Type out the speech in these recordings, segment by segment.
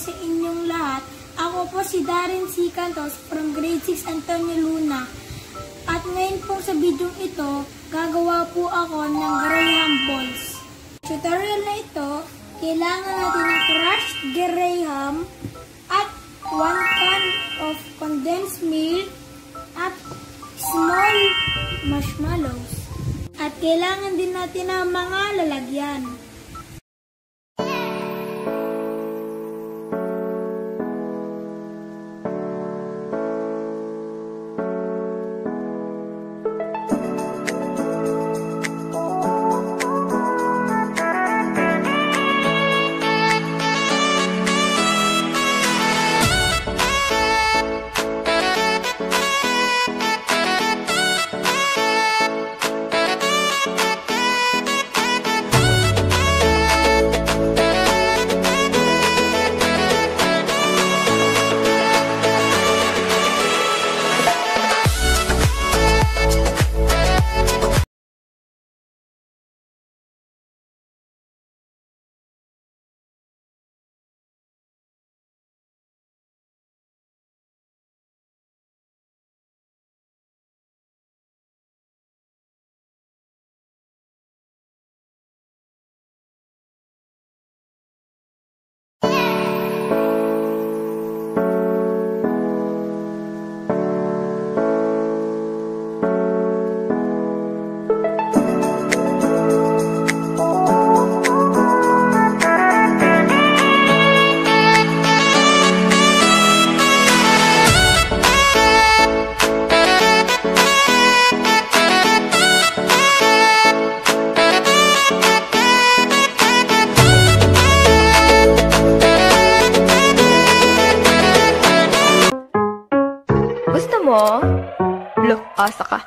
sa inyong lahat. Ako po si Darren C. Cantos from Grade 6 Antonio Luna. At ngayon po sa video ito, gagawa po ako ng Graham balls. Tutorial na ito, kailangan natin ng crushed Graham at 1 can of condensed milk at small marshmallows. At kailangan din natin ng mga lalagyan. Gusto mo? Look, asa ka.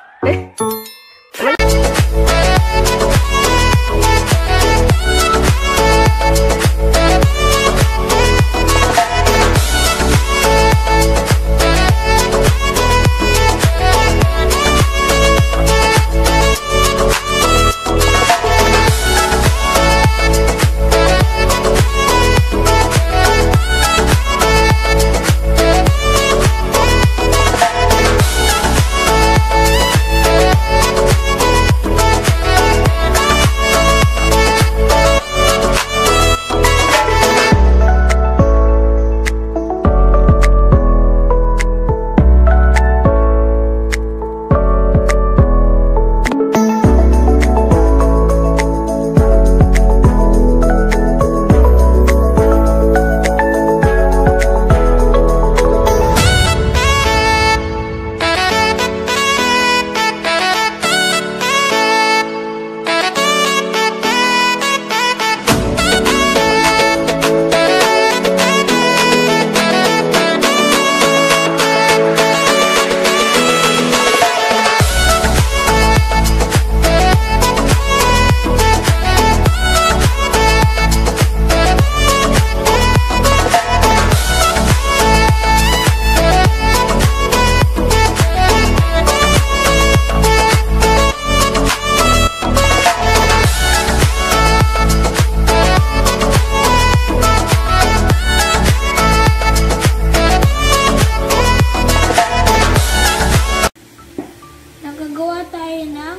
Nagagawa tayo ng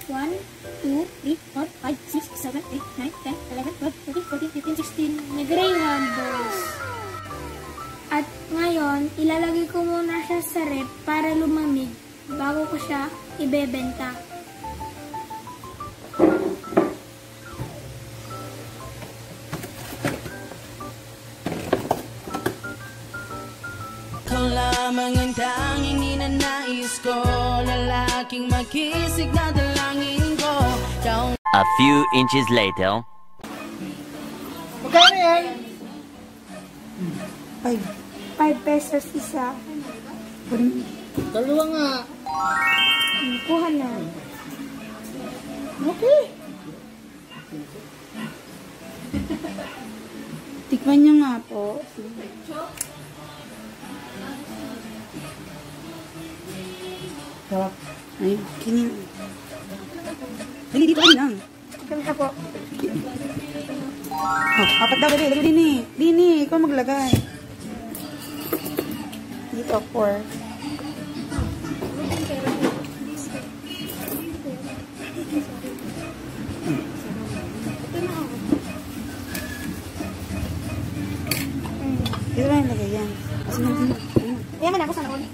1, 2, 3, 4, 5, 6, 7, 8, 9, 10, 11, 12, 13, 14, 15, 16 na Graham balls. At ngayon, ilalagay ko muna siya sa ref para lumamig bago ko siya ibebenta. Ikaw lamang ang tanging ninanais ko, lalaking makisig na dalangin ko. A few inches later. Magkano yan? 5 pesos isa. Dalawa nga. Kuha na. Okay. Tikman niyo nga po. Sarap. Ay, kinin. Dali, dito kayo lang. Kami na po. Oh, apat daw, dali, dini. Dini, ikaw maglagay. Ito, 4. Dito ba yung lagay yan? Kasi natin. Ayan man ako sa noon.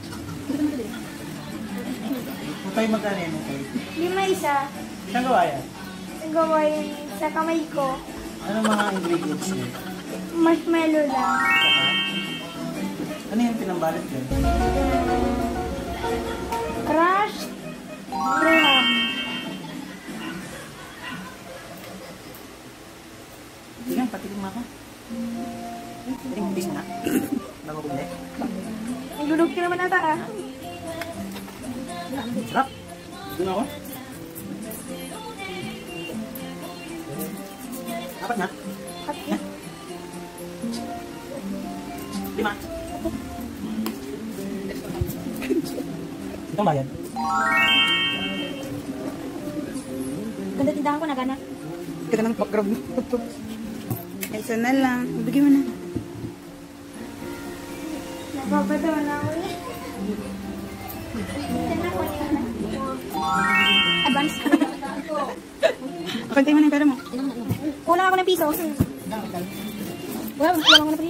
Matay magkano yan? Okay. 5 isa. Saan gawa yan? Gawain sa kamay ko. Anong mga ingredients niya? Marshmallow lang. Ano yung pinambalot yan? Crushed graham. Sige, patikin mo ako. Patikin mo bis na. Bago ko ulit. Naglulog ka naman ata ah. Sarap. Doon ako. Apat na. Okay. 5. Itong bayad. Ganda tindahan ko na gana. Ito ng background mo. Isa na lang. Bigyan mo na. Napapatawa na ako eh. Advance. Pantay mo na yung pera mo. Kulang ako ng piso. Wala, kulang ako na pa